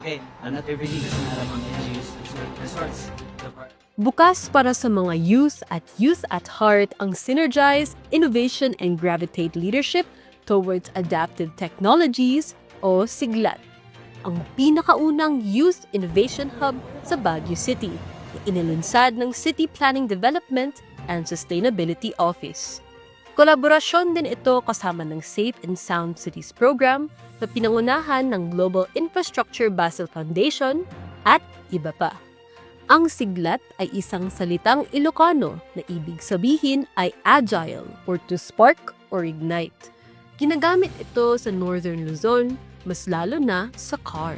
Okay, not everything kasi nalaman nila use resorts. Bukas para sa mga youth at heart ang Synergize Innovation and Gravitate Leadership towards Adaptive Technologies o SIGLAT, ang pinakaunang youth innovation hub sa Baguio City na inilunsad ng City Planning Development and Sustainability Office. Kolaborasyon din ito kasama ng Safe and Sound Cities Program na pinangunahan ng Global Infrastructure Basel Foundation at iba pa. Ang siglat ay isang salitang Ilocano na ibig sabihin ay agile or to spark or ignite. Ginagamit ito sa Northern Luzon, mas lalo na sa CAR.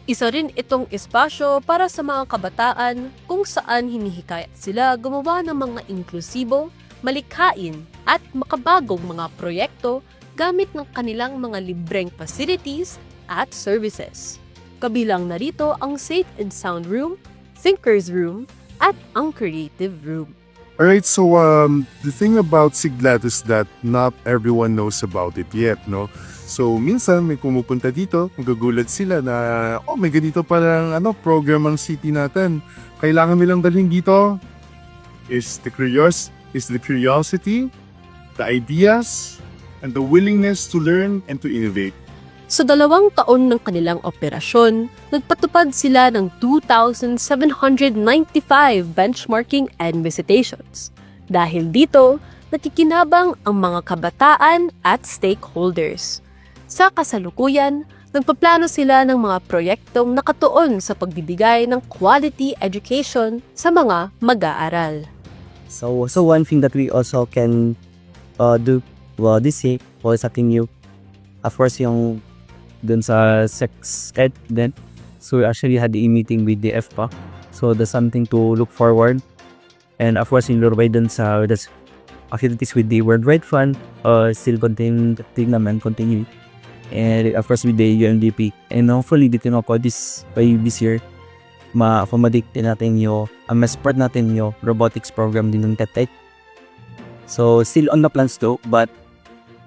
Isa rin itong espasyo para sa mga kabataan kung saan hinihikayat sila gumawa ng mga inklusibo, malikhain at makabagong mga proyekto gamit ng kanilang mga libreng facilities at services. Kabilang narito ang Safe and Sound Room, Thinker's Room, at ang Creative Room. Alright, so the thing about Siglat is that not everyone knows about it yet, no? So minsan may pumupunta dito, magugulat sila na, oh may ganito palang program ang city natin. Kailangan nilang dalhin dito is the curiosity, the ideas, and the willingness to learn and to innovate. Sa 2 taon ng kanilang operasyon, nagpatupad sila ng 2,795 benchmarking and visitations. Dahil dito, nakikinabang ang mga kabataan at stakeholders. Sa kasalukuyan, nagpaplano sila ng mga proyektong nakatuon sa pagbibigay ng quality education sa mga mag-aaral. So one thing that we also can do this year was something new. Of course, yung dun sa sex ed then. So we actually had a meeting with the FPA. So that's something to look forward. And of course, in Lurbay dun sa activities with the World Wide Fund, still continue. And of course with the UNDP. And hopefully dito na po this year, ma-accommodate din natin ma-support natin yung robotics program din ng TET. So still on the plans though, but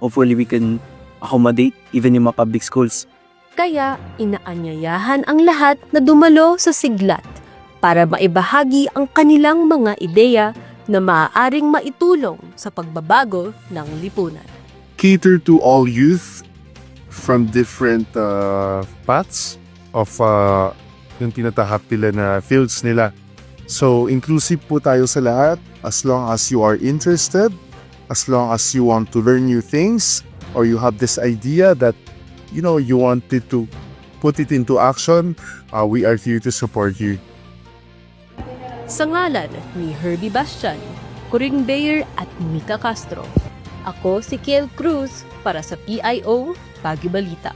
hopefully we can accommodate even yung mga public schools. Kaya inaanyayahan ang lahat na dumalo sa siglat para maibahagi ang kanilang mga ideya na maaaring maitulong sa pagbabago ng lipunan. Cater to all youth from different paths of yung tinatahak nila na fields nila. So inclusive po tayo sa lahat as long as you are interested, as long as you want to learn new things, or you have this idea that you wanted to put it into action, we are here to support you. Sa ngalan ni Herbie Bastian, Coring Bayer at Mika Castro, ako si Kiel Cruz para sa PIO Baguio Balita.